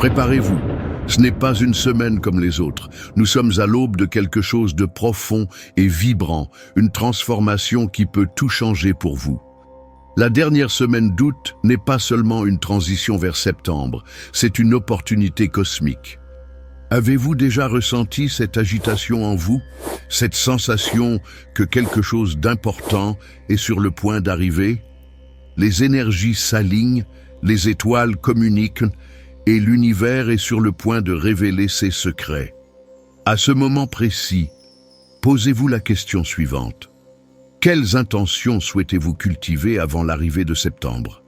Préparez-vous. Ce n'est pas une semaine comme les autres. Nous sommes à l'aube de quelque chose de profond et vibrant, une transformation qui peut tout changer pour vous. La dernière semaine d'août n'est pas seulement une transition vers septembre, c'est une opportunité cosmique. Avez-vous déjà ressenti cette agitation en vous, cette sensation que quelque chose d'important est sur le point d'arriver? Les énergies s'alignent, les étoiles communiquent et l'univers est sur le point de révéler ses secrets. À ce moment précis, posez-vous la question suivante. Quelles intentions souhaitez-vous cultiver avant l'arrivée de septembre?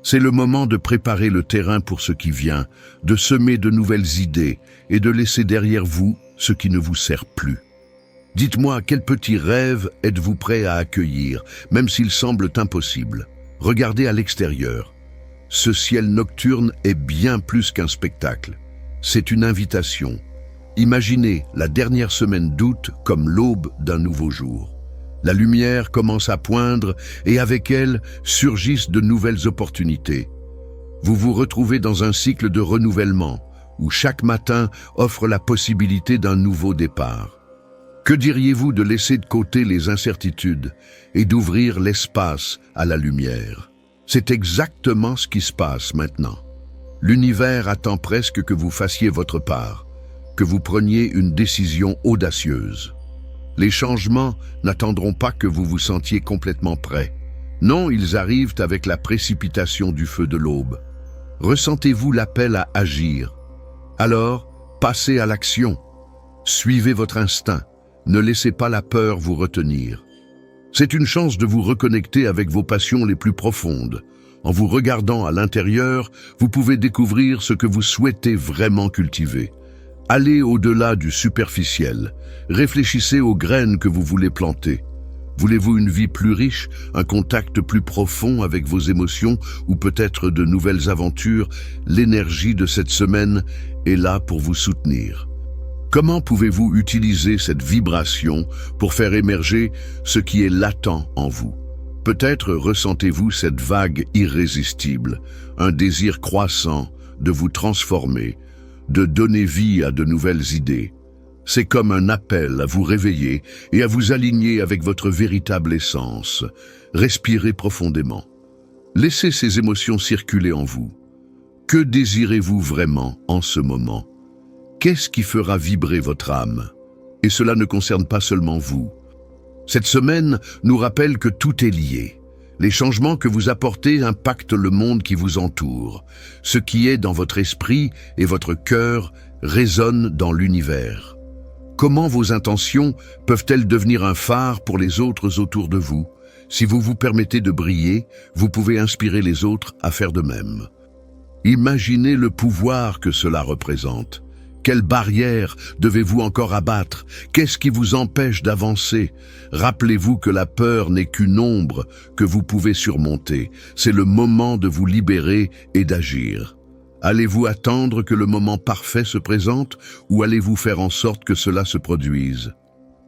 C'est le moment de préparer le terrain pour ce qui vient, de semer de nouvelles idées et de laisser derrière vous ce qui ne vous sert plus. Dites-moi, quels petits rêves êtes-vous prêt à accueillir, même s'ils semblent impossibles? Regardez à l'extérieur. Ce ciel nocturne est bien plus qu'un spectacle. C'est une invitation. Imaginez la dernière semaine d'août comme l'aube d'un nouveau jour. La lumière commence à poindre et avec elle surgissent de nouvelles opportunités. Vous vous retrouvez dans un cycle de renouvellement où chaque matin offre la possibilité d'un nouveau départ. Que diriez-vous de laisser de côté les incertitudes et d'ouvrir l'espace à la lumière? C'est exactement ce qui se passe maintenant. L'univers attend presque que vous fassiez votre part, que vous preniez une décision audacieuse. Les changements n'attendront pas que vous vous sentiez complètement prêt. Non, ils arrivent avec la précipitation du feu de l'aube. Ressentez-vous l'appel à agir? Alors, passez à l'action. Suivez votre instinct. Ne laissez pas la peur vous retenir. C'est une chance de vous reconnecter avec vos passions les plus profondes. En vous regardant à l'intérieur, vous pouvez découvrir ce que vous souhaitez vraiment cultiver. Allez au-delà du superficiel. Réfléchissez aux graines que vous voulez planter. Voulez-vous une vie plus riche, un contact plus profond avec vos émotions ou peut-être de nouvelles aventures? L'énergie de cette semaine est là pour vous soutenir. Comment pouvez-vous utiliser cette vibration pour faire émerger ce qui est latent en vous? Peut-être ressentez-vous cette vague irrésistible, un désir croissant de vous transformer, de donner vie à de nouvelles idées. C'est comme un appel à vous réveiller et à vous aligner avec votre véritable essence. Respirez profondément. Laissez ces émotions circuler en vous. Que désirez-vous vraiment en ce moment? Qu'est-ce qui fera vibrer votre âme? Et cela ne concerne pas seulement vous. Cette semaine nous rappelle que tout est lié. Les changements que vous apportez impactent le monde qui vous entoure. Ce qui est dans votre esprit et votre cœur résonne dans l'univers. Comment vos intentions peuvent-elles devenir un phare pour les autres autour de vous? Si vous vous permettez de briller, vous pouvez inspirer les autres à faire de même. Imaginez le pouvoir que cela représente. Quelles barrières devez-vous encore abattre? Qu'est-ce qui vous empêche d'avancer? Rappelez-vous que la peur n'est qu'une ombre que vous pouvez surmonter. C'est le moment de vous libérer et d'agir. Allez-vous attendre que le moment parfait se présente ou allez-vous faire en sorte que cela se produise?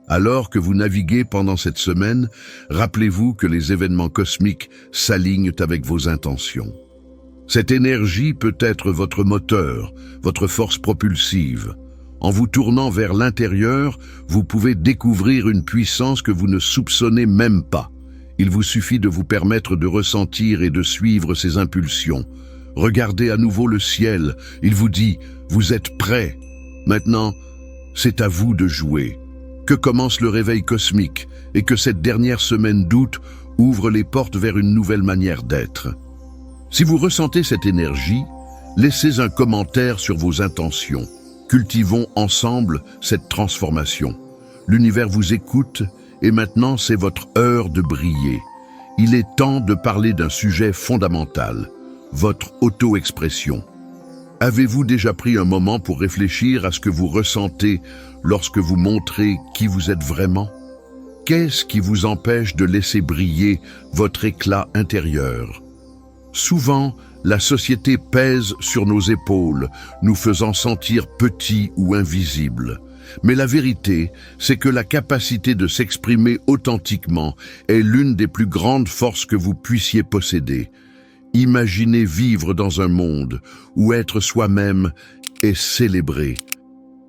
Alors que vous naviguez pendant cette semaine, rappelez-vous que les événements cosmiques s'alignent avec vos intentions. Cette énergie peut être votre moteur, votre force propulsive. En vous tournant vers l'intérieur, vous pouvez découvrir une puissance que vous ne soupçonnez même pas. Il vous suffit de vous permettre de ressentir et de suivre ces impulsions. Regardez à nouveau le ciel, il vous dit « Vous êtes prêts ». Maintenant, c'est à vous de jouer. Que commence le réveil cosmique et que cette dernière semaine d'août ouvre les portes vers une nouvelle manière d'être. Si vous ressentez cette énergie, laissez un commentaire sur vos intentions. Cultivons ensemble cette transformation. L'univers vous écoute et maintenant c'est votre heure de briller. Il est temps de parler d'un sujet fondamental, votre auto-expression. Avez-vous déjà pris un moment pour réfléchir à ce que vous ressentez lorsque vous montrez qui vous êtes vraiment? Qu'est-ce qui vous empêche de laisser briller votre éclat intérieur? Souvent, la société pèse sur nos épaules, nous faisant sentir petits ou invisibles. Mais la vérité, c'est que la capacité de s'exprimer authentiquement est l'une des plus grandes forces que vous puissiez posséder. Imaginez vivre dans un monde où être soi-même est célébré.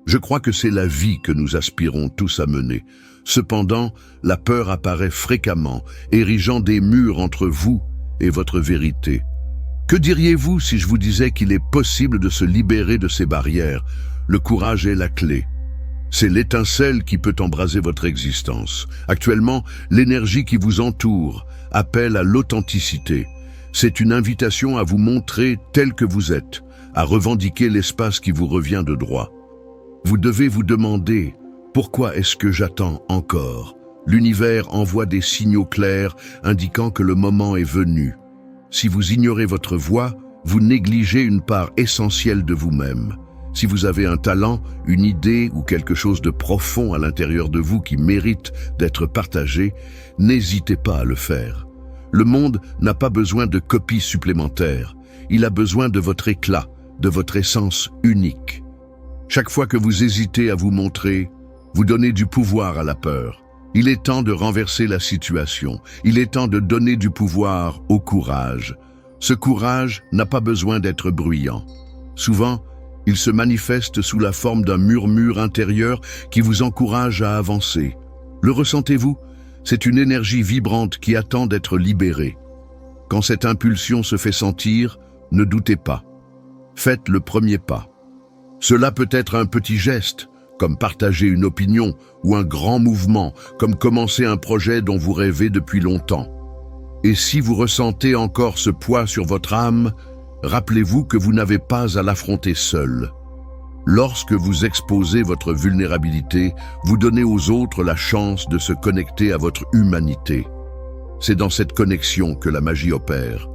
Je crois que c'est la vie que nous aspirons tous à mener. Cependant, la peur apparaît fréquemment, érigeant des murs entre vous et votre vérité. Que diriez-vous si je vous disais qu'il est possible de se libérer de ces barrières? Le courage est la clé. C'est l'étincelle qui peut embraser votre existence. Actuellement, l'énergie qui vous entoure appelle à l'authenticité. C'est une invitation à vous montrer tel que vous êtes, à revendiquer l'espace qui vous revient de droit. Vous devez vous demander, pourquoi est-ce que j'attends encore? L'univers envoie des signaux clairs indiquant que le moment est venu. Si vous ignorez votre voix, vous négligez une part essentielle de vous-même. Si vous avez un talent, une idée ou quelque chose de profond à l'intérieur de vous qui mérite d'être partagé, n'hésitez pas à le faire. Le monde n'a pas besoin de copies supplémentaires. Il a besoin de votre éclat, de votre essence unique. Chaque fois que vous hésitez à vous montrer, vous donnez du pouvoir à la peur. Il est temps de renverser la situation. Il est temps de donner du pouvoir au courage. Ce courage n'a pas besoin d'être bruyant. Souvent, il se manifeste sous la forme d'un murmure intérieur qui vous encourage à avancer. Le ressentez-vous? C'est une énergie vibrante qui attend d'être libérée. Quand cette impulsion se fait sentir, ne doutez pas. Faites le premier pas. Cela peut être un petit geste, comme partager une opinion, ou un grand mouvement, comme commencer un projet dont vous rêvez depuis longtemps. Et si vous ressentez encore ce poids sur votre âme, rappelez-vous que vous n'avez pas à l'affronter seul. Lorsque vous exposez votre vulnérabilité, vous donnez aux autres la chance de se connecter à votre humanité. C'est dans cette connexion que la magie opère.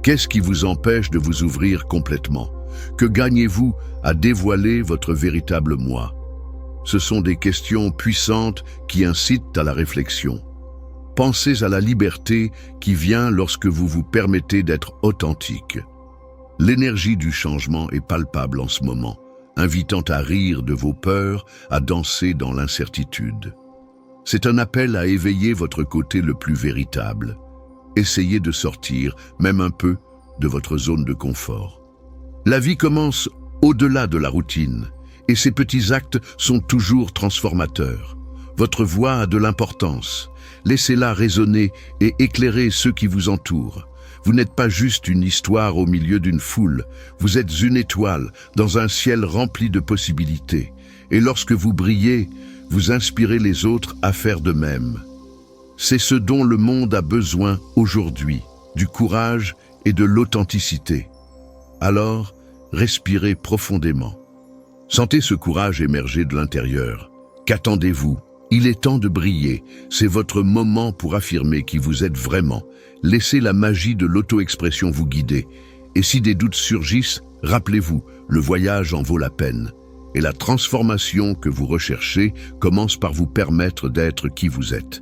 Qu'est-ce qui vous empêche de vous ouvrir complètement? Que gagnez-vous à dévoiler votre véritable moi? Ce sont des questions puissantes qui incitent à la réflexion. Pensez à la liberté qui vient lorsque vous vous permettez d'être authentique. L'énergie du changement est palpable en ce moment, invitant à rire de vos peurs, à danser dans l'incertitude. C'est un appel à éveiller votre côté le plus véritable. Essayez de sortir, même un peu, de votre zone de confort. La vie commence au-delà de la routine, et ces petits actes sont toujours transformateurs. Votre voix a de l'importance. Laissez-la résonner et éclairer ceux qui vous entourent. Vous n'êtes pas juste une histoire au milieu d'une foule. Vous êtes une étoile dans un ciel rempli de possibilités. Et lorsque vous brillez, vous inspirez les autres à faire de même. C'est ce dont le monde a besoin aujourd'hui, du courage et de l'authenticité. Alors, respirez profondément. Sentez ce courage émerger de l'intérieur. Qu'attendez-vous? Il est temps de briller. C'est votre moment pour affirmer qui vous êtes vraiment. Laissez la magie de l'auto-expression vous guider. Et si des doutes surgissent, rappelez-vous, le voyage en vaut la peine. Et la transformation que vous recherchez commence par vous permettre d'être qui vous êtes.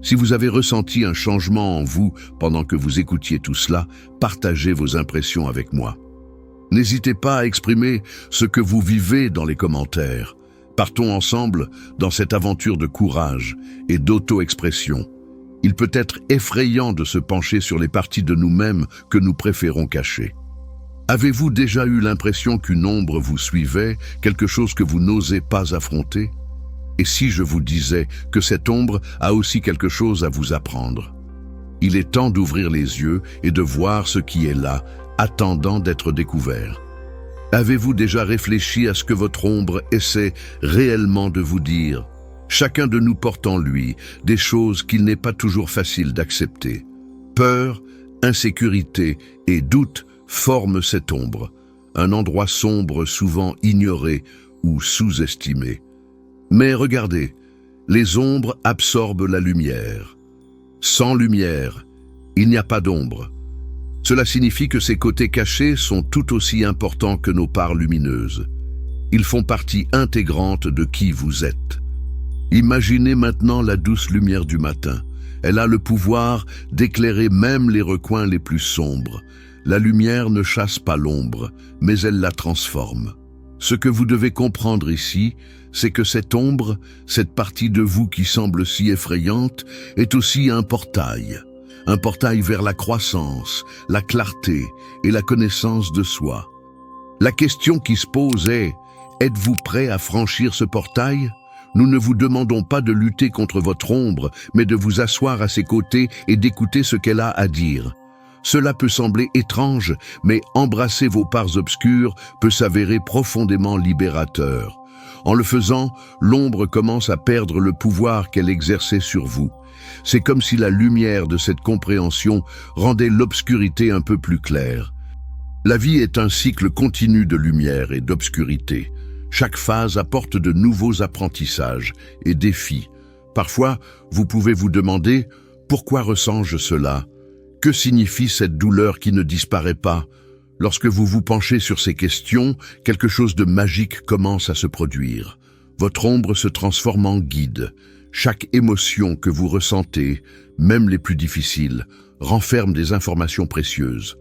Si vous avez ressenti un changement en vous pendant que vous écoutiez tout cela, partagez vos impressions avec moi. N'hésitez pas à exprimer ce que vous vivez dans les commentaires. Partons ensemble dans cette aventure de courage et d'auto-expression. Il peut être effrayant de se pencher sur les parties de nous-mêmes que nous préférons cacher. Avez-vous déjà eu l'impression qu'une ombre vous suivait, quelque chose que vous n'osez pas affronter? Et si je vous disais que cette ombre a aussi quelque chose à vous apprendre? Il est temps d'ouvrir les yeux et de voir ce qui est là, attendant d'être découvert. Avez-vous déjà réfléchi à ce que votre ombre essaie réellement de vous dire? Chacun de nous porte en lui des choses qu'il n'est pas toujours facile d'accepter. Peur, insécurité et doute forment cette ombre, un endroit sombre souvent ignoré ou sous-estimé. Mais regardez, les ombres absorbent la lumière. Sans lumière, il n'y a pas d'ombre. Cela signifie que ces côtés cachés sont tout aussi importants que nos parts lumineuses. Ils font partie intégrante de qui vous êtes. Imaginez maintenant la douce lumière du matin. Elle a le pouvoir d'éclairer même les recoins les plus sombres. La lumière ne chasse pas l'ombre, mais elle la transforme. Ce que vous devez comprendre ici, c'est que cette ombre, cette partie de vous qui semble si effrayante, est aussi un portail un portail vers la croissance, la clarté et la connaissance de soi. La question qui se pose est, êtes-vous prêt à franchir ce portail ? Nous ne vous demandons pas de lutter contre votre ombre, mais de vous asseoir à ses côtés et d'écouter ce qu'elle a à dire. Cela peut sembler étrange, mais embrasser vos parts obscures peut s'avérer profondément libérateur. En le faisant, l'ombre commence à perdre le pouvoir qu'elle exerçait sur vous. C'est comme si la lumière de cette compréhension rendait l'obscurité un peu plus claire. La vie est un cycle continu de lumière et d'obscurité. Chaque phase apporte de nouveaux apprentissages et défis. Parfois, vous pouvez vous demander « Pourquoi ressens-je cela ? Que signifie cette douleur qui ne disparaît pas ?» Lorsque vous vous penchez sur ces questions, quelque chose de magique commence à se produire. Votre ombre se transforme en guide. Chaque émotion que vous ressentez, même les plus difficiles, renferme des informations précieuses.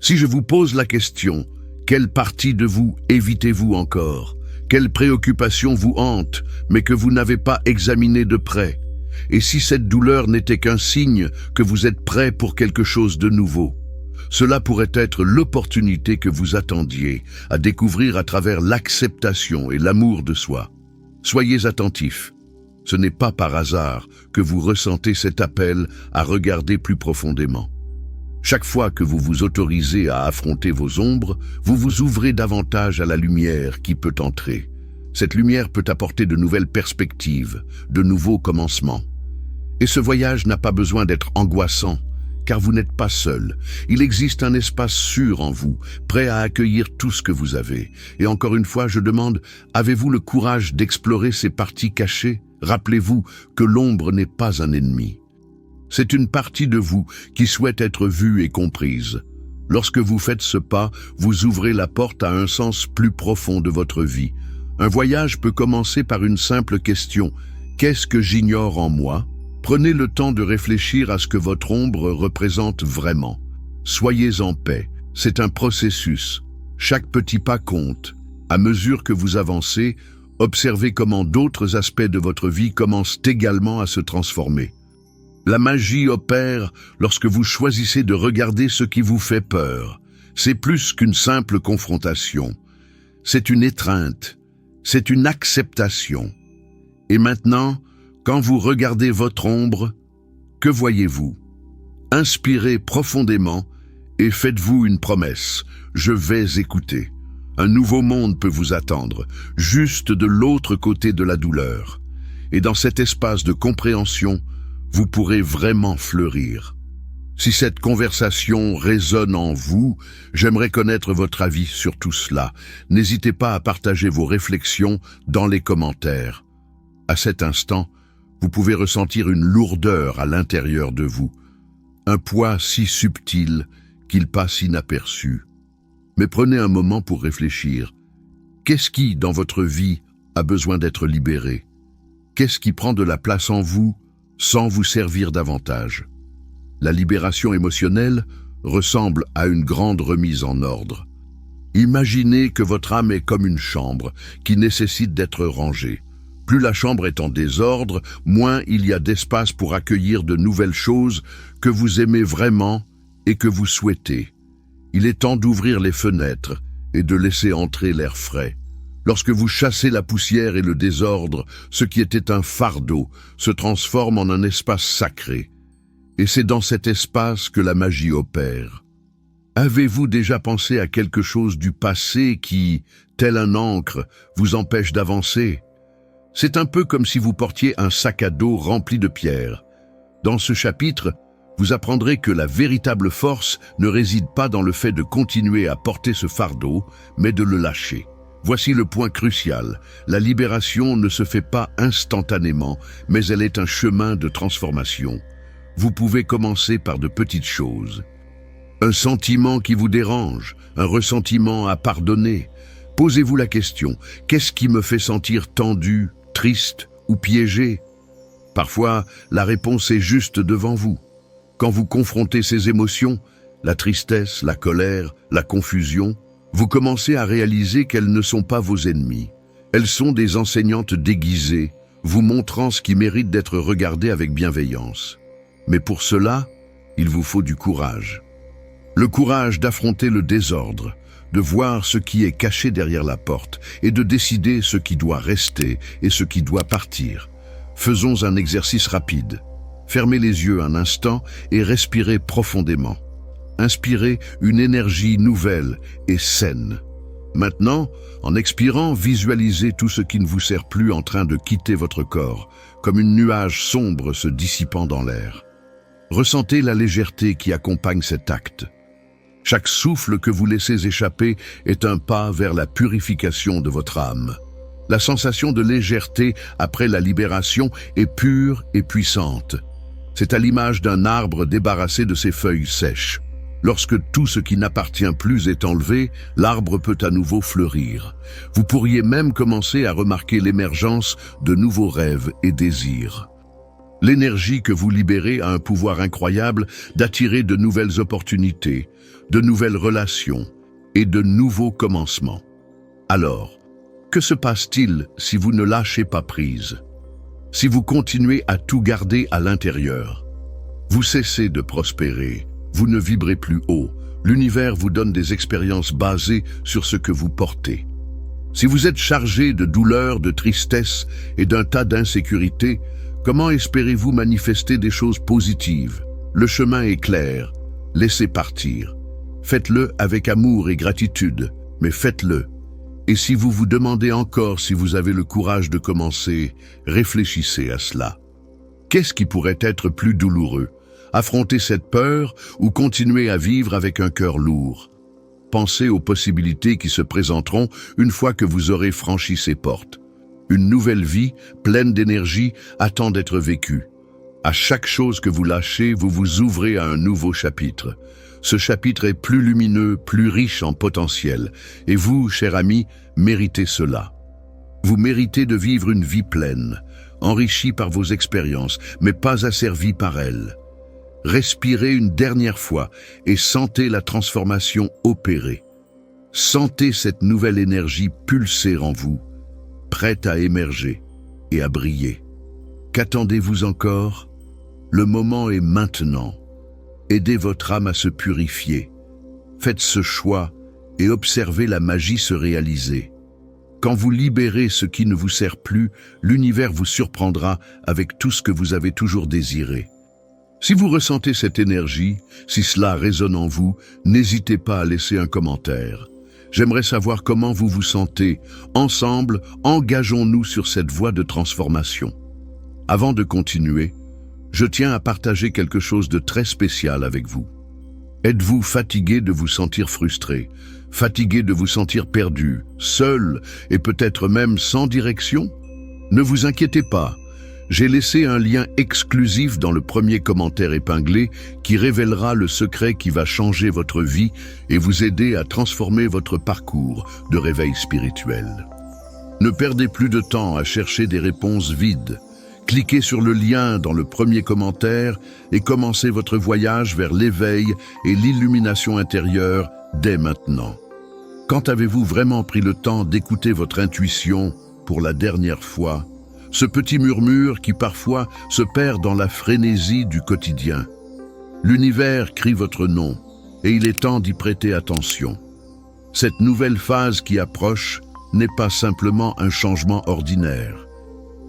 Si je vous pose la question, quelle partie de vous évitez-vous encore ? Quelle préoccupation vous hante, mais que vous n'avez pas examinée de près ? Et si cette douleur n'était qu'un signe que vous êtes prêt pour quelque chose de nouveau ? Cela pourrait être l'opportunité que vous attendiez à découvrir à travers l'acceptation et l'amour de soi. Soyez attentifs. Ce n'est pas par hasard que vous ressentez cet appel à regarder plus profondément. Chaque fois que vous vous autorisez à affronter vos ombres, vous vous ouvrez davantage à la lumière qui peut entrer. Cette lumière peut apporter de nouvelles perspectives, de nouveaux commencements. Et ce voyage n'a pas besoin d'être angoissant, car vous n'êtes pas seul. Il existe un espace sûr en vous, prêt à accueillir tout ce que vous avez. Et encore une fois, je demande, avez-vous le courage d'explorer ces parties cachées ? Rappelez-vous que l'ombre n'est pas un ennemi. C'est une partie de vous qui souhaite être vue et comprise. Lorsque vous faites ce pas, vous ouvrez la porte à un sens plus profond de votre vie. Un voyage peut commencer par une simple question. Qu'est-ce que j'ignore en moi ? Prenez le temps de réfléchir à ce que votre ombre représente vraiment. Soyez en paix. C'est un processus. Chaque petit pas compte. À mesure que vous avancez, observez comment d'autres aspects de votre vie commencent également à se transformer. La magie opère lorsque vous choisissez de regarder ce qui vous fait peur. C'est plus qu'une simple confrontation. C'est une étreinte. C'est une acceptation. Et maintenant, quand vous regardez votre ombre, que voyez-vous ? Inspirez profondément et faites-vous une promesse. Je vais écouter. Un nouveau monde peut vous attendre, juste de l'autre côté de la douleur. Et dans cet espace de compréhension, vous pourrez vraiment fleurir. Si cette conversation résonne en vous, j'aimerais connaître votre avis sur tout cela. N'hésitez pas à partager vos réflexions dans les commentaires. À cet instant, vous pouvez ressentir une lourdeur à l'intérieur de vous, un poids si subtil qu'il passe inaperçu. Mais prenez un moment pour réfléchir. Qu'est-ce qui, dans votre vie, a besoin d'être libéré ? Qu'est-ce qui prend de la place en vous sans vous servir davantage ? La libération émotionnelle ressemble à une grande remise en ordre. Imaginez que votre âme est comme une chambre qui nécessite d'être rangée. Plus la chambre est en désordre, moins il y a d'espace pour accueillir de nouvelles choses que vous aimez vraiment et que vous souhaitez. Il est temps d'ouvrir les fenêtres et de laisser entrer l'air frais. Lorsque vous chassez la poussière et le désordre, ce qui était un fardeau se transforme en un espace sacré. Et c'est dans cet espace que la magie opère. Avez-vous déjà pensé à quelque chose du passé qui, tel un ancre, vous empêche d'avancer ? C'est un peu comme si vous portiez un sac à dos rempli de pierres. Dans ce chapitre, vous apprendrez que la véritable force ne réside pas dans le fait de continuer à porter ce fardeau, mais de le lâcher. Voici le point crucial. La libération ne se fait pas instantanément, mais elle est un chemin de transformation. Vous pouvez commencer par de petites choses. Un sentiment qui vous dérange, un ressentiment à pardonner. Posez-vous la question, qu'est-ce qui me fait sentir tendu, triste ou piégé ? Parfois, la réponse est juste devant vous. Quand vous confrontez ces émotions, la tristesse, la colère, la confusion, vous commencez à réaliser qu'elles ne sont pas vos ennemis. Elles sont des enseignantes déguisées, vous montrant ce qui mérite d'être regardé avec bienveillance. Mais pour cela, il vous faut du courage. Le courage d'affronter le désordre, de voir ce qui est caché derrière la porte et de décider ce qui doit rester et ce qui doit partir. Faisons un exercice rapide. Fermez les yeux un instant et respirez profondément. Inspirez une énergie nouvelle et saine. Maintenant, en expirant, visualisez tout ce qui ne vous sert plus en train de quitter votre corps, comme une nuage sombre se dissipant dans l'air. Ressentez la légèreté qui accompagne cet acte. Chaque souffle que vous laissez échapper est un pas vers la purification de votre âme. La sensation de légèreté après la libération est pure et puissante. C'est à l'image d'un arbre débarrassé de ses feuilles sèches. Lorsque tout ce qui n'appartient plus est enlevé, l'arbre peut à nouveau fleurir. Vous pourriez même commencer à remarquer l'émergence de nouveaux rêves et désirs. L'énergie que vous libérez a un pouvoir incroyable d'attirer de nouvelles opportunités, de nouvelles relations et de nouveaux commencements. Alors, que se passe-t-il si vous ne lâchez pas prise? Si vous continuez à tout garder à l'intérieur? Vous cessez de prospérer, vous ne vibrez plus haut, l'univers vous donne des expériences basées sur ce que vous portez. Si vous êtes chargé de douleur, de tristesse et d'un tas d'insécurités, comment espérez-vous manifester des choses positives? Le chemin est clair, laissez partir. Faites-le avec amour et gratitude, mais faites-le. Et si vous vous demandez encore si vous avez le courage de commencer, réfléchissez à cela. Qu'est-ce qui pourrait être plus douloureux? Affronter cette peur ou continuer à vivre avec un cœur lourd? Pensez aux possibilités qui se présenteront une fois que vous aurez franchi ces portes. Une nouvelle vie, pleine d'énergie, attend d'être vécue. À chaque chose que vous lâchez, vous vous ouvrez à un nouveau chapitre. Ce chapitre est plus lumineux, plus riche en potentiel. Et vous, cher ami, méritez cela. Vous méritez de vivre une vie pleine, enrichie par vos expériences, mais pas asservie par elles. Respirez une dernière fois et sentez la transformation opérer. Sentez cette nouvelle énergie pulser en vous, prête à émerger et à briller. Qu'attendez-vous encore? Le moment est maintenant. Aidez votre âme à se purifier. Faites ce choix et observez la magie se réaliser. Quand vous libérez ce qui ne vous sert plus, l'univers vous surprendra avec tout ce que vous avez toujours désiré. Si vous ressentez cette énergie, si cela résonne en vous, n'hésitez pas à laisser un commentaire. J'aimerais savoir comment vous vous sentez. Ensemble, engageons-nous sur cette voie de transformation. Avant de continuer, je tiens à partager quelque chose de très spécial avec vous. Êtes-vous fatigué de vous sentir frustré, fatigué de vous sentir perdu, seul et peut-être même sans direction? Ne vous inquiétez pas, j'ai laissé un lien exclusif dans le premier commentaire épinglé qui révélera le secret qui va changer votre vie et vous aider à transformer votre parcours de réveil spirituel. Ne perdez plus de temps à chercher des réponses vides. Cliquez sur le lien dans le premier commentaire et commencez votre voyage vers l'éveil et l'illumination intérieure dès maintenant. Quand avez-vous vraiment pris le temps d'écouter votre intuition pour la dernière fois? Ce petit murmure qui parfois se perd dans la frénésie du quotidien. L'univers crie votre nom et il est temps d'y prêter attention. Cette nouvelle phase qui approche n'est pas simplement un changement ordinaire.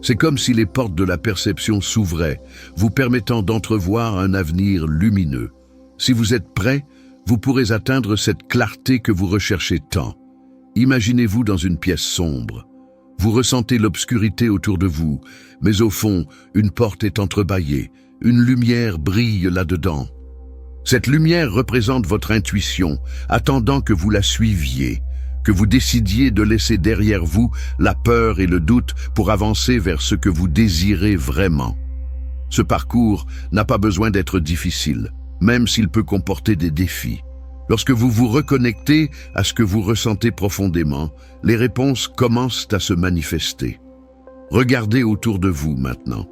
C'est comme si les portes de la perception s'ouvraient, vous permettant d'entrevoir un avenir lumineux. Si vous êtes prêt, vous pourrez atteindre cette clarté que vous recherchez tant. Imaginez-vous dans une pièce sombre. Vous ressentez l'obscurité autour de vous, mais au fond, une porte est entrebâillée, une lumière brille là-dedans. Cette lumière représente votre intuition, attendant que vous la suiviez, que vous décidiez de laisser derrière vous la peur et le doute pour avancer vers ce que vous désirez vraiment. Ce parcours n'a pas besoin d'être difficile, même s'il peut comporter des défis. Lorsque vous vous reconnectez à ce que vous ressentez profondément, les réponses commencent à se manifester. Regardez autour de vous maintenant.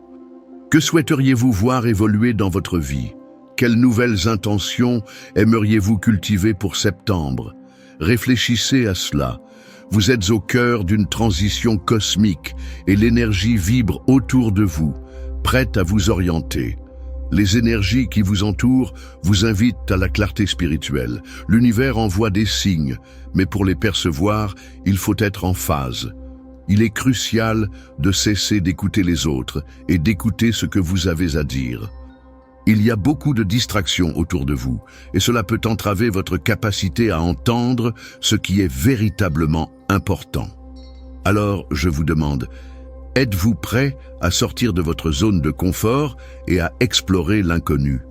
Que souhaiteriez-vous voir évoluer dans votre vie? Quelles nouvelles intentions aimeriez-vous cultiver pour septembre? Réfléchissez à cela. Vous êtes au cœur d'une transition cosmique et l'énergie vibre autour de vous, prête à vous orienter. Les énergies qui vous entourent vous invitent à la clarté spirituelle. L'univers envoie des signes, mais pour les percevoir, il faut être en phase. Il est crucial de cesser d'écouter les autres et d'écouter ce que vous avez à dire. Il y a beaucoup de distractions autour de vous, et cela peut entraver votre capacité à entendre ce qui est véritablement important. Alors, je vous demande, êtes-vous prêt à sortir de votre zone de confort et à explorer l'inconnu?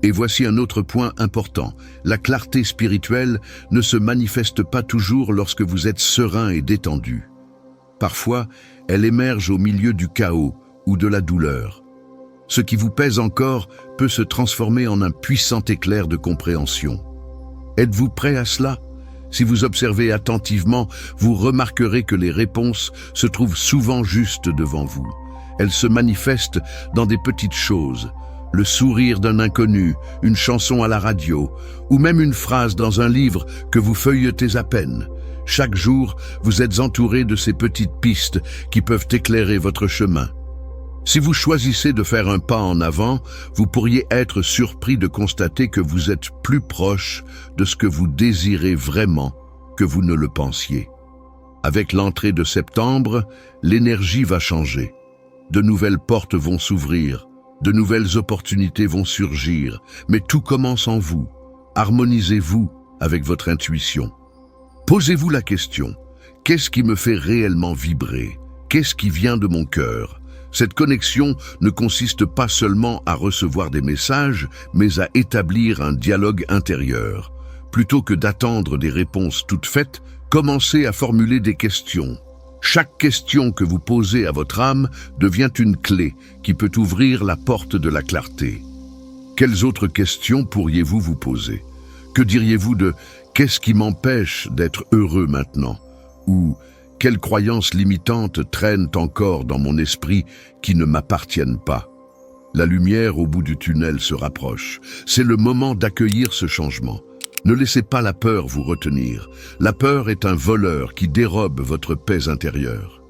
Et voici un autre point important. La clarté spirituelle ne se manifeste pas toujours lorsque vous êtes serein et détendu. Parfois, elle émerge au milieu du chaos ou de la douleur. Ce qui vous pèse encore peut se transformer en un puissant éclair de compréhension. Êtes-vous prêt à cela? Si vous observez attentivement, vous remarquerez que les réponses se trouvent souvent juste devant vous. Elles se manifestent dans des petites choses. Le sourire d'un inconnu, une chanson à la radio, ou même une phrase dans un livre que vous feuilletez à peine. Chaque jour, vous êtes entouré de ces petites pistes qui peuvent éclairer votre chemin. Si vous choisissez de faire un pas en avant, vous pourriez être surpris de constater que vous êtes plus proche de ce que vous désirez vraiment que vous ne le pensiez. Avec l'entrée de septembre, l'énergie va changer. De nouvelles portes vont s'ouvrir, de nouvelles opportunités vont surgir, mais tout commence en vous. Harmonisez-vous avec votre intuition. Posez-vous la question, qu'est-ce qui me fait réellement vibrer? Qu'est-ce qui vient de mon cœur? Cette connexion ne consiste pas seulement à recevoir des messages, mais à établir un dialogue intérieur. Plutôt que d'attendre des réponses toutes faites, commencez à formuler des questions. Chaque question que vous posez à votre âme devient une clé qui peut ouvrir la porte de la clarté. Quelles autres questions pourriez-vous vous poser? Que diriez-vous de « qu'est-ce qui m'empêche d'être heureux maintenant ?» ou « quelles croyances limitantes traînent encore dans mon esprit qui ne m'appartiennent pas ?» La lumière au bout du tunnel se rapproche. C'est le moment d'accueillir ce changement. Ne laissez pas la peur vous retenir. La peur est un voleur qui dérobe votre paix intérieure.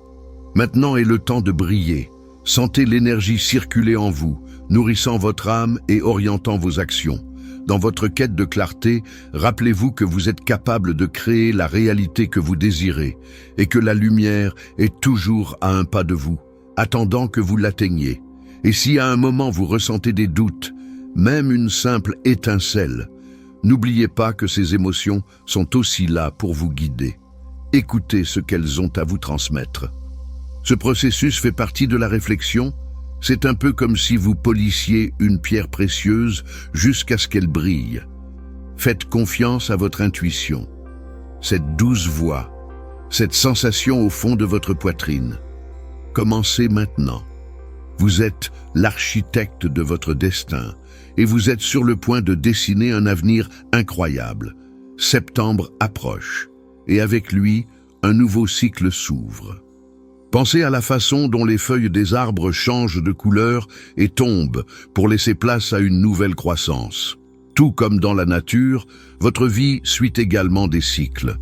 Maintenant est le temps de briller. Sentez l'énergie circuler en vous, nourrissant votre âme et orientant vos actions. Dans votre quête de clarté, rappelez-vous que vous êtes capable de créer la réalité que vous désirez et que la lumière est toujours à un pas de vous, attendant que vous l'atteigniez. Et si à un moment vous ressentez des doutes, même une simple étincelle, n'oubliez pas que ces émotions sont aussi là pour vous guider. Écoutez ce qu'elles ont à vous transmettre. Ce processus fait partie de la réflexion. C'est un peu comme si vous polissiez une pierre précieuse jusqu'à ce qu'elle brille. Faites confiance à votre intuition. Cette douce voix, cette sensation au fond de votre poitrine. Commencez maintenant. Vous êtes l'architecte de votre destin et vous êtes sur le point de dessiner un avenir incroyable. Septembre approche et avec lui, un nouveau cycle s'ouvre. Pensez à la façon dont les feuilles des arbres changent de couleur et tombent pour laisser place à une nouvelle croissance. Tout comme dans la nature, votre vie suit également des cycles.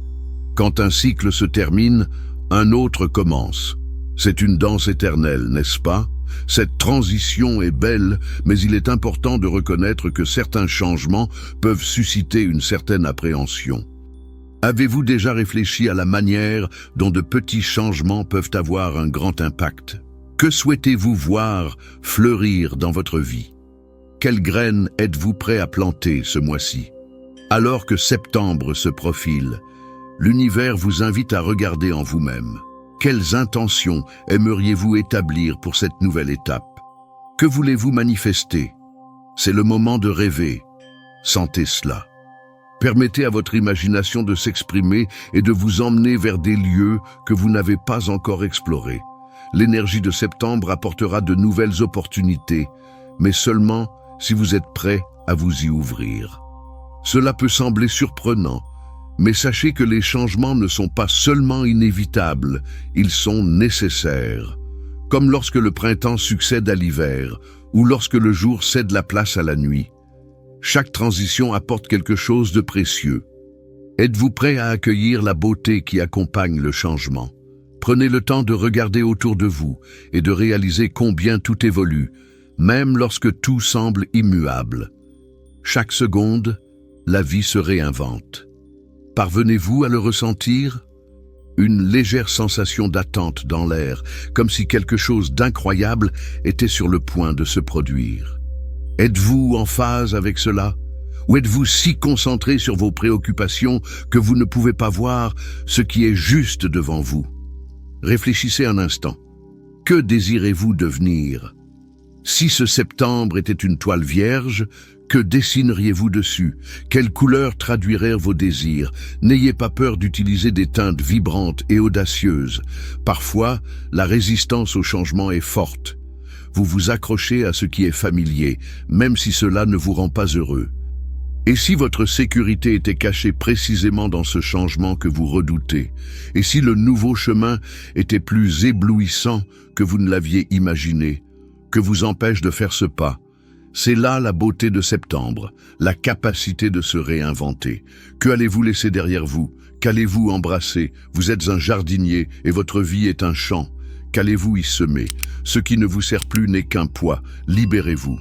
Quand un cycle se termine, un autre commence. C'est une danse éternelle, n'est-ce pas? Cette transition est belle, mais il est important de reconnaître que certains changements peuvent susciter une certaine appréhension. Avez-vous déjà réfléchi à la manière dont de petits changements peuvent avoir un grand impact? Que souhaitez-vous voir fleurir dans votre vie? Quelles graines êtes-vous prêt à planter ce mois-ci? Alors que septembre se profile, l'univers vous invite à regarder en vous-même. Quelles intentions aimeriez-vous établir pour cette nouvelle étape? Que voulez-vous manifester? C'est le moment de rêver. Sentez cela. Permettez à votre imagination de s'exprimer et de vous emmener vers des lieux que vous n'avez pas encore explorés. L'énergie de septembre apportera de nouvelles opportunités, mais seulement si vous êtes prêt à vous y ouvrir. Cela peut sembler surprenant, mais sachez que les changements ne sont pas seulement inévitables, ils sont nécessaires. Comme lorsque le printemps succède à l'hiver, ou lorsque le jour cède la place à la nuit. Chaque transition apporte quelque chose de précieux. Êtes-vous prêt à accueillir la beauté qui accompagne le changement? Prenez le temps de regarder autour de vous et de réaliser combien tout évolue, même lorsque tout semble immuable. Chaque seconde, la vie se réinvente. Parvenez-vous à le ressentir? Une légère sensation d'attente dans l'air, comme si quelque chose d'incroyable était sur le point de se produire. Êtes-vous en phase avec cela? Ou êtes-vous si concentré sur vos préoccupations que vous ne pouvez pas voir ce qui est juste devant vous? Réfléchissez un instant. Que désirez-vous devenir? Si ce septembre était une toile vierge, que dessineriez-vous dessus? Quelles couleurs traduiraient vos désirs? N'ayez pas peur d'utiliser des teintes vibrantes et audacieuses. Parfois, la résistance au changement est forte. Vous vous accrochez à ce qui est familier, même si cela ne vous rend pas heureux. Et si votre sécurité était cachée précisément dans ce changement que vous redoutez? Et si le nouveau chemin était plus éblouissant que vous ne l'aviez imaginé, que vous empêche de faire ce pas? C'est là la beauté de septembre, la capacité de se réinventer. Que allez-vous laisser derrière vous? Qu'allez-vous embrasser? Vous êtes un jardinier et votre vie est un champ. Qu'allez-vous y semer? Ce qui ne vous sert plus n'est qu'un poids. Libérez-vous.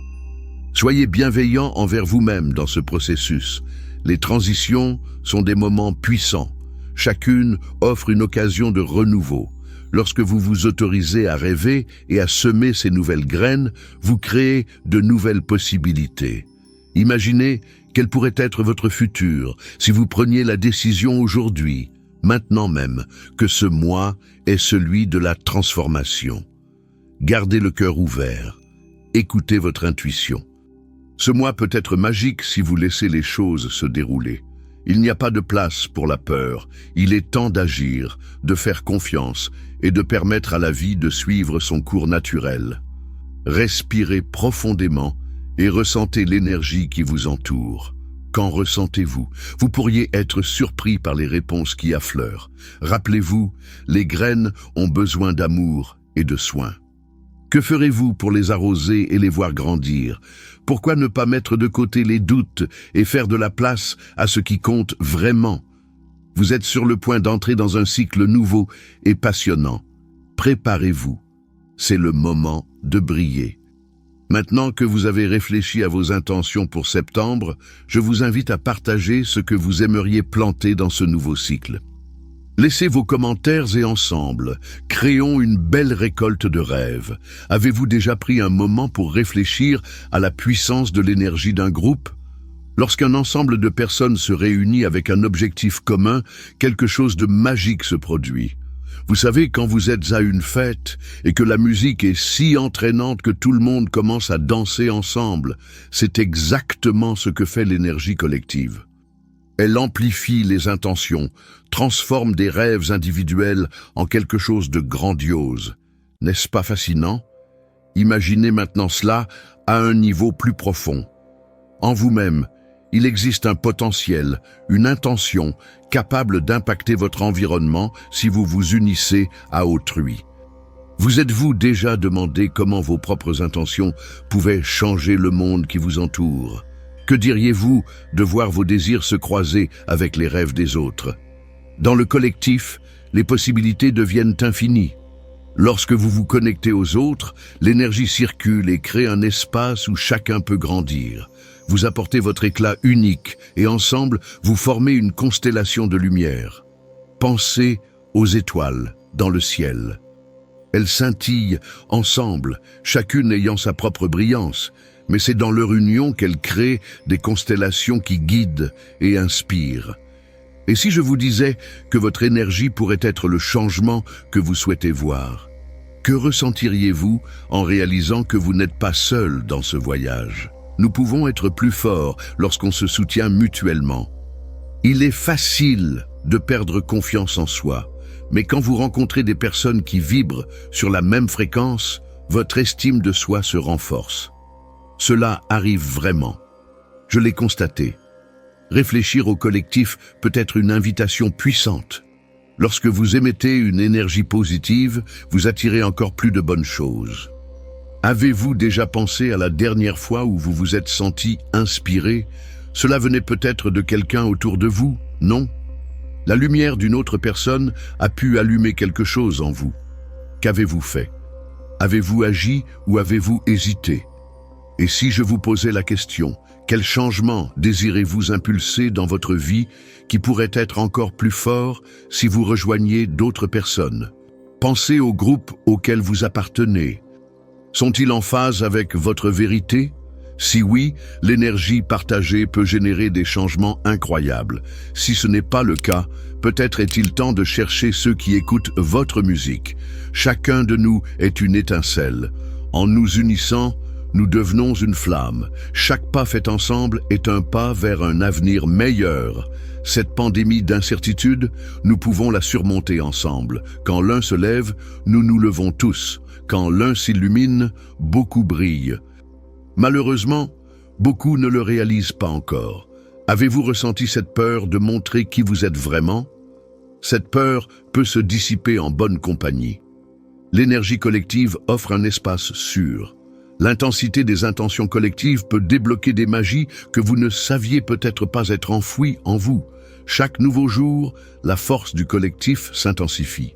Soyez bienveillant envers vous-même dans ce processus. Les transitions sont des moments puissants. Chacune offre une occasion de renouveau. Lorsque vous vous autorisez à rêver et à semer ces nouvelles graines, vous créez de nouvelles possibilités. Imaginez quel pourrait être votre futur si vous preniez la décision aujourd'hui, maintenant même, que ce mois est celui de la transformation. Gardez le cœur ouvert. Écoutez votre intuition. Ce mois peut être magique si vous laissez les choses se dérouler. Il n'y a pas de place pour la peur. Il est temps d'agir, de faire confiance et de permettre à la vie de suivre son cours naturel. Respirez profondément et ressentez l'énergie qui vous entoure. Qu'en ressentez-vous? Vous pourriez être surpris par les réponses qui affleurent. Rappelez-vous, les graines ont besoin d'amour et de soins. Que ferez-vous pour les arroser et les voir grandir? Pourquoi ne pas mettre de côté les doutes et faire de la place à ce qui compte vraiment? Vous êtes sur le point d'entrer dans un cycle nouveau et passionnant. Préparez-vous. C'est le moment de briller. Maintenant que vous avez réfléchi à vos intentions pour septembre, je vous invite à partager ce que vous aimeriez planter dans ce nouveau cycle. Laissez vos commentaires et ensemble, créons une belle récolte de rêves. Avez-vous déjà pris un moment pour réfléchir à la puissance de l'énergie d'un groupe? Lorsqu'un ensemble de personnes se réunit avec un objectif commun, quelque chose de magique se produit. Vous savez, quand vous êtes à une fête et que la musique est si entraînante que tout le monde commence à danser ensemble, c'est exactement ce que fait l'énergie collective. Elle amplifie les intentions, transforme des rêves individuels en quelque chose de grandiose. N'est-ce pas fascinant? Imaginez maintenant cela à un niveau plus profond. En vous-même, il existe un potentiel, une intention capable d'impacter votre environnement si vous vous unissez à autrui. Vous êtes-vous déjà demandé comment vos propres intentions pouvaient changer le monde qui vous entoure? Que diriez-vous de voir vos désirs se croiser avec les rêves des autres? Dans le collectif, les possibilités deviennent infinies. Lorsque vous vous connectez aux autres, l'énergie circule et crée un espace où chacun peut grandir. Vous apportez votre éclat unique et ensemble, vous formez une constellation de lumière. Pensez aux étoiles dans le ciel. Elles scintillent ensemble, chacune ayant sa propre brillance, mais c'est dans leur union qu'elles créent des constellations qui guident et inspirent. Et si je vous disais que votre énergie pourrait être le changement que vous souhaitez voir, que ressentiriez-vous en réalisant que vous n'êtes pas seul dans ce voyage? Nous pouvons être plus forts lorsqu'on se soutient mutuellement. Il est facile de perdre confiance en soi, mais quand vous rencontrez des personnes qui vibrent sur la même fréquence, votre estime de soi se renforce. Cela arrive vraiment. Je l'ai constaté. Réfléchir au collectif peut être une invitation puissante. Lorsque vous émettez une énergie positive, vous attirez encore plus de bonnes choses. Avez-vous déjà pensé à la dernière fois où vous vous êtes senti inspiré? Cela venait peut-être de quelqu'un autour de vous, non? La lumière d'une autre personne a pu allumer quelque chose en vous. Qu'avez-vous fait? Avez-vous agi ou avez-vous hésité? Et si je vous posais la question, quel changement désirez-vous impulser dans votre vie qui pourrait être encore plus fort si vous rejoigniez d'autres personnes? Pensez aux groupes auxquels vous appartenez. Sont-ils en phase avec votre vérité? Si oui, l'énergie partagée peut générer des changements incroyables. Si ce n'est pas le cas, peut-être est-il temps de chercher ceux qui écoutent votre musique. Chacun de nous est une étincelle. En nous unissant, nous devenons une flamme. Chaque pas fait ensemble est un pas vers un avenir meilleur. Cette pandémie d'incertitude, nous pouvons la surmonter ensemble. Quand l'un se lève, nous nous levons tous. Quand l'un s'illumine, beaucoup brillent. Malheureusement, beaucoup ne le réalisent pas encore. Avez-vous ressenti cette peur de montrer qui vous êtes vraiment? Cette peur peut se dissiper en bonne compagnie. L'énergie collective offre un espace sûr. L'intensité des intentions collectives peut débloquer des magies que vous ne saviez peut-être pas être enfouies en vous. Chaque nouveau jour, la force du collectif s'intensifie.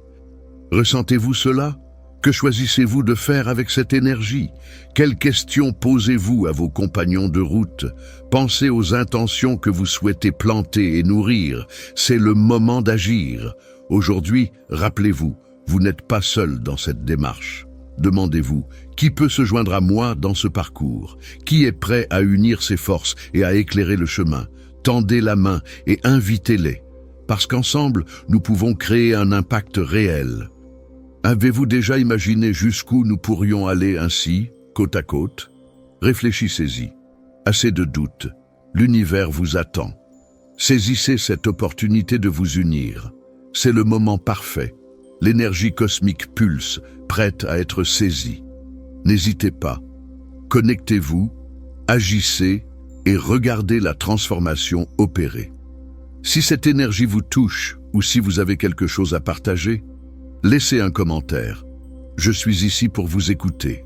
Ressentez-vous cela? Que choisissez-vous de faire avec cette énergie? Quelles questions posez-vous à vos compagnons de route? Pensez aux intentions que vous souhaitez planter et nourrir. C'est le moment d'agir. Aujourd'hui, rappelez-vous, vous n'êtes pas seul dans cette démarche. Demandez-vous, qui peut se joindre à moi dans ce parcours? Qui est prêt à unir ses forces et à éclairer le chemin? Tendez la main et invitez-les, parce qu'ensemble, nous pouvons créer un impact réel. Avez-vous déjà imaginé jusqu'où nous pourrions aller ainsi, côte à côte? Réfléchissez-y. Assez de doutes. L'univers vous attend. Saisissez cette opportunité de vous unir. C'est le moment parfait. L'énergie cosmique pulse, prête à être saisie. N'hésitez pas. Connectez-vous, agissez et regardez la transformation opérer. Si cette énergie vous touche ou si vous avez quelque chose à partager, laissez un commentaire. Je suis ici pour vous écouter.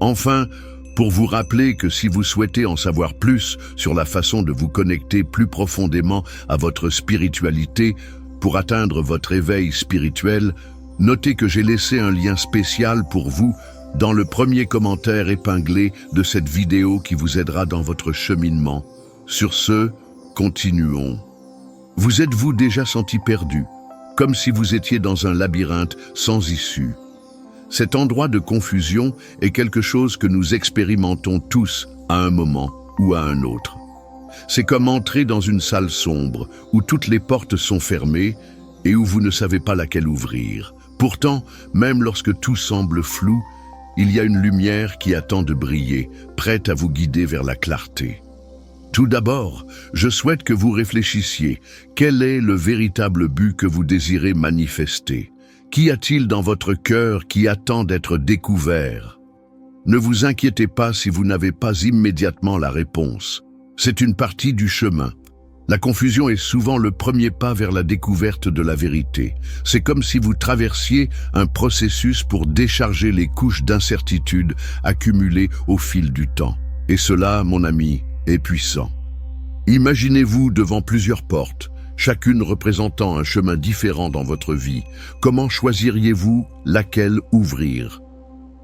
Enfin, pour vous rappeler que si vous souhaitez en savoir plus sur la façon de vous connecter plus profondément à votre spiritualité pour atteindre votre éveil spirituel, notez que j'ai laissé un lien spécial pour vous dans le premier commentaire épinglé de cette vidéo qui vous aidera dans votre cheminement. Sur ce, continuons. Vous êtes-vous déjà senti perdu, comme si vous étiez dans un labyrinthe sans issue? Cet endroit de confusion est quelque chose que nous expérimentons tous à un moment ou à un autre. C'est comme entrer dans une salle sombre où toutes les portes sont fermées et où vous ne savez pas laquelle ouvrir. Pourtant, même lorsque tout semble flou, il y a une lumière qui attend de briller, prête à vous guider vers la clarté. Tout d'abord, je souhaite que vous réfléchissiez. Quel est le véritable but que vous désirez manifester? Qu'y a-t-il dans votre cœur qui attend d'être découvert? Ne vous inquiétez pas si vous n'avez pas immédiatement la réponse. C'est une partie du chemin. La confusion est souvent le premier pas vers la découverte de la vérité. C'est comme si vous traversiez un processus pour décharger les couches d'incertitude accumulées au fil du temps. Et cela, mon ami, est puissant. Imaginez-vous devant plusieurs portes, chacune représentant un chemin différent dans votre vie. Comment choisiriez-vous laquelle ouvrir?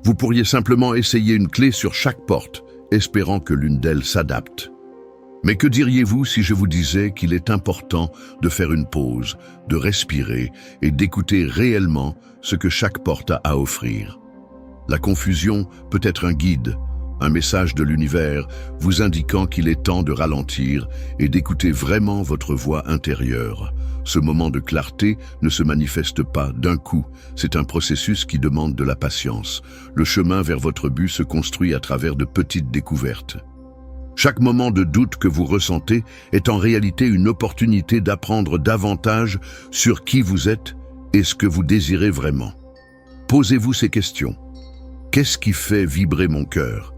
Vous pourriez simplement essayer une clé sur chaque porte, espérant que l'une d'elles s'adapte. Mais que diriez-vous si je vous disais qu'il est important de faire une pause, de respirer et d'écouter réellement ce que chaque porte a à offrir? La confusion peut être un guide, un message de l'univers vous indiquant qu'il est temps de ralentir et d'écouter vraiment votre voix intérieure. Ce moment de clarté ne se manifeste pas d'un coup, c'est un processus qui demande de la patience. Le chemin vers votre but se construit à travers de petites découvertes. Chaque moment de doute que vous ressentez est en réalité une opportunité d'apprendre davantage sur qui vous êtes et ce que vous désirez vraiment. Posez-vous ces questions. Qu'est-ce qui fait vibrer mon cœur?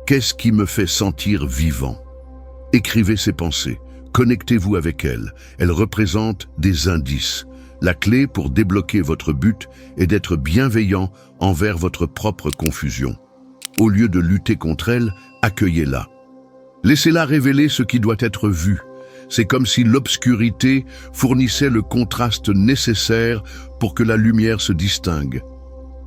Qu'est-ce qui me fait sentir vivant? Écrivez ces pensées, connectez-vous avec elles. Elles représentent des indices. La clé pour débloquer votre but est d'être bienveillant envers votre propre confusion. Au lieu de lutter contre elle, accueillez-la. Laissez-la révéler ce qui doit être vu. C'est comme si l'obscurité fournissait le contraste nécessaire pour que la lumière se distingue.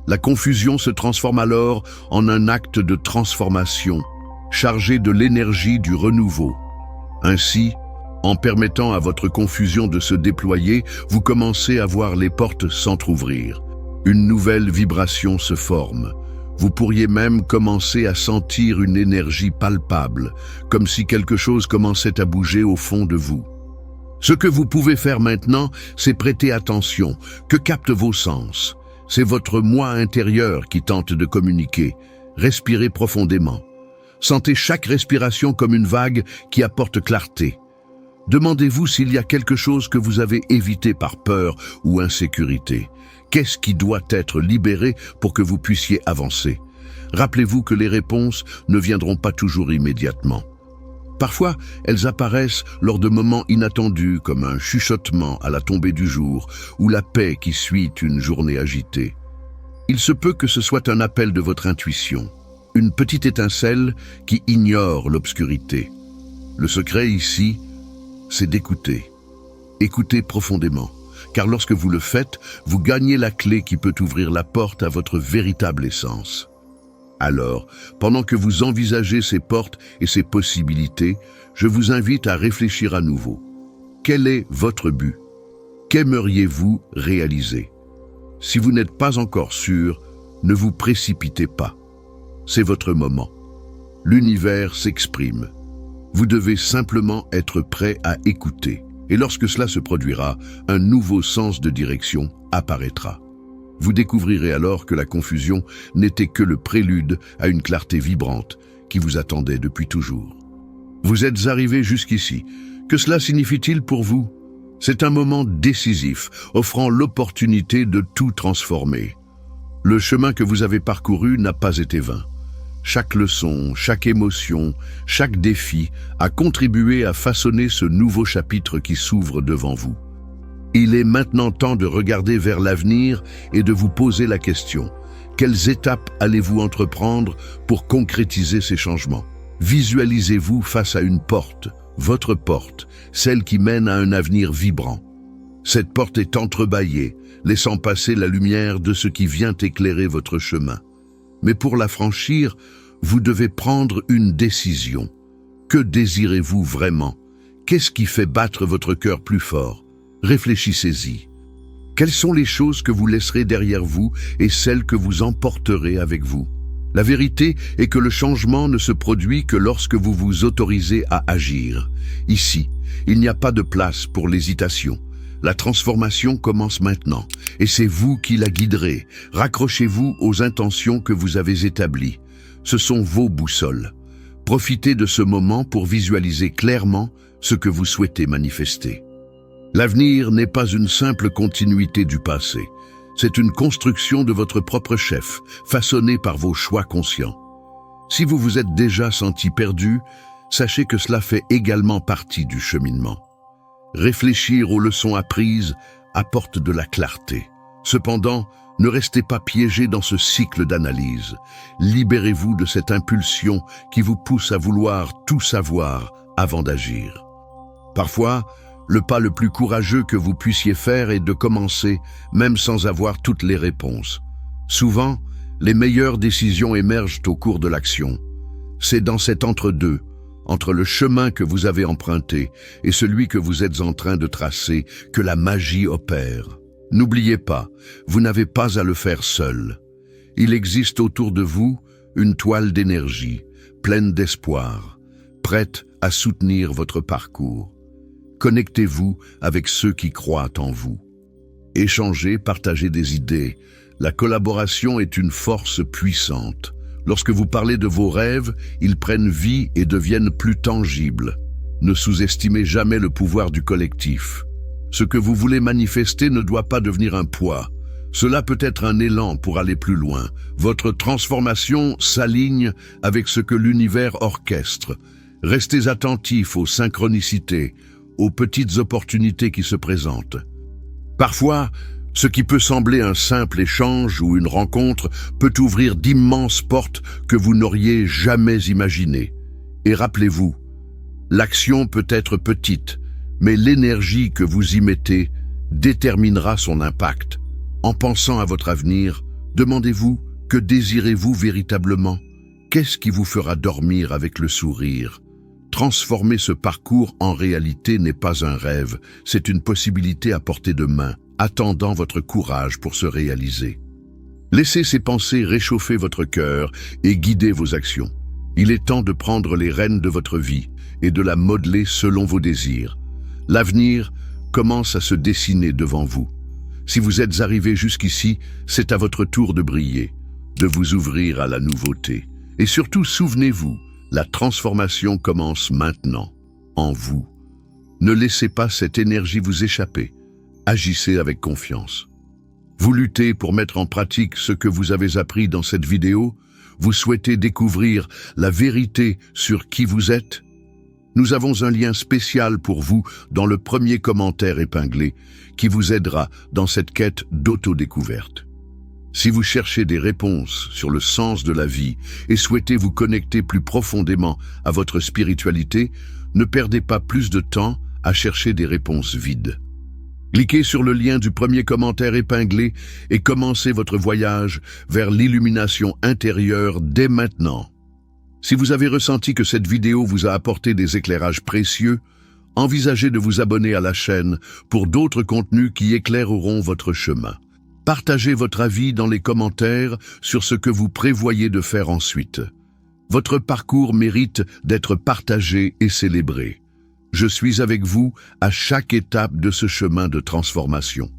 La confusion se transforme alors en un acte de transformation. chargé de l'énergie du renouveau. Ainsi, en permettant à votre confusion de se déployer, vous commencez à voir les portes s'entr'ouvrir. Une nouvelle vibration se forme. Vous pourriez même commencer à sentir une énergie palpable, comme si quelque chose commençait à bouger au fond de vous. Ce que vous pouvez faire maintenant, c'est prêter attention. Que captent vos sens? C'est votre moi intérieur qui tente de communiquer. Respirez profondément. Sentez chaque respiration comme une vague qui apporte clarté. Demandez-vous s'il y a quelque chose que vous avez évité par peur ou insécurité. Qu'est-ce qui doit être libéré pour que vous puissiez avancer? Rappelez-vous que les réponses ne viendront pas toujours immédiatement. Parfois, elles apparaissent lors de moments inattendus comme un chuchotement à la tombée du jour ou la paix qui suit une journée agitée. Il se peut que ce soit un appel de votre intuition, une petite étincelle qui ignore l'obscurité. Le secret ici, c'est d'écouter. Écoutez profondément, car lorsque vous le faites, vous gagnez la clé qui peut ouvrir la porte à votre véritable essence. Alors, pendant que vous envisagez ces portes et ces possibilités, je vous invite à réfléchir à nouveau. Quel est votre but? Qu'aimeriez-vous réaliser? Si vous n'êtes pas encore sûr, ne vous précipitez pas. C'est votre moment. L'univers s'exprime. Vous devez simplement être prêt à écouter. Et lorsque cela se produira, un nouveau sens de direction apparaîtra. Vous découvrirez alors que la confusion n'était que le prélude à une clarté vibrante qui vous attendait depuis toujours. Vous êtes arrivé jusqu'ici. Que cela signifie-t-il pour vous? C'est un moment décisif, offrant l'opportunité de tout transformer. Le chemin que vous avez parcouru n'a pas été vain. Chaque leçon, chaque émotion, chaque défi a contribué à façonner ce nouveau chapitre qui s'ouvre devant vous. Il est maintenant temps de regarder vers l'avenir et de vous poser la question. Quelles étapes allez-vous entreprendre pour concrétiser ces changements? Visualisez-vous face à une porte, votre porte, celle qui mène à un avenir vibrant. Cette porte est entrebâillée, laissant passer la lumière de ce qui vient éclairer votre chemin. Mais pour la franchir, vous devez prendre une décision. Que désirez-vous vraiment? Qu'est-ce qui fait battre votre cœur plus fort? Réfléchissez-y. Quelles sont les choses que vous laisserez derrière vous et celles que vous emporterez avec vous? La vérité est que le changement ne se produit que lorsque vous vous autorisez à agir. Ici, il n'y a pas de place pour l'hésitation. La transformation commence maintenant, et c'est vous qui la guiderez. Raccrochez-vous aux intentions que vous avez établies. Ce sont vos boussoles. Profitez de ce moment pour visualiser clairement ce que vous souhaitez manifester. L'avenir n'est pas une simple continuité du passé. C'est une construction de votre propre chef, façonnée par vos choix conscients. Si vous vous êtes déjà senti perdu, sachez que cela fait également partie du cheminement. Réfléchir aux leçons apprises apporte de la clarté. Cependant, ne restez pas piégé dans ce cycle d'analyse. Libérez-vous de cette impulsion qui vous pousse à vouloir tout savoir avant d'agir. Parfois, le pas le plus courageux que vous puissiez faire est de commencer, même sans avoir toutes les réponses. Souvent, les meilleures décisions émergent au cours de l'action. C'est dans cet entre-deux, entre le chemin que vous avez emprunté et celui que vous êtes en train de tracer, que la magie opère. N'oubliez pas, vous n'avez pas à le faire seul. Il existe autour de vous une toile d'énergie, pleine d'espoir, prête à soutenir votre parcours. Connectez-vous avec ceux qui croient en vous. Échangez, partagez des idées. La collaboration est une force puissante. Lorsque vous parlez de vos rêves, ils prennent vie et deviennent plus tangibles. Ne sous-estimez jamais le pouvoir du collectif. Ce que vous voulez manifester ne doit pas devenir un poids. Cela peut être un élan pour aller plus loin. Votre transformation s'aligne avec ce que l'univers orchestre. Restez attentifs aux synchronicités, aux petites opportunités qui se présentent. Parfois, ce qui peut sembler un simple échange ou une rencontre peut ouvrir d'immenses portes que vous n'auriez jamais imaginées. Et rappelez-vous, l'action peut être petite, mais l'énergie que vous y mettez déterminera son impact. En pensant à votre avenir, demandez-vous, que désirez-vous véritablement? Qu'est-ce qui vous fera dormir avec le sourire? Transformer ce parcours en réalité n'est pas un rêve, c'est une possibilité à portée de main, attendant votre courage pour se réaliser. Laissez ces pensées réchauffer votre cœur et guider vos actions. Il est temps de prendre les rênes de votre vie et de la modeler selon vos désirs. L'avenir commence à se dessiner devant vous. Si vous êtes arrivé jusqu'ici, c'est à votre tour de briller, de vous ouvrir à la nouveauté. Et surtout, souvenez-vous, la transformation commence maintenant, en vous. Ne laissez pas cette énergie vous échapper. Agissez avec confiance. Vous luttez pour mettre en pratique ce que vous avez appris dans cette vidéo? Vous souhaitez découvrir la vérité sur qui vous êtes? Nous avons un lien spécial pour vous dans le premier commentaire épinglé qui vous aidera dans cette quête d'autodécouverte. Si vous cherchez des réponses sur le sens de la vie et souhaitez vous connecter plus profondément à votre spiritualité, ne perdez pas plus de temps à chercher des réponses vides. Cliquez sur le lien du premier commentaire épinglé et commencez votre voyage vers l'illumination intérieure dès maintenant. Si vous avez ressenti que cette vidéo vous a apporté des éclairages précieux, envisagez de vous abonner à la chaîne pour d'autres contenus qui éclaireront votre chemin. Partagez votre avis dans les commentaires sur ce que vous prévoyez de faire ensuite. Votre parcours mérite d'être partagé et célébré. Je suis avec vous à chaque étape de ce chemin de transformation.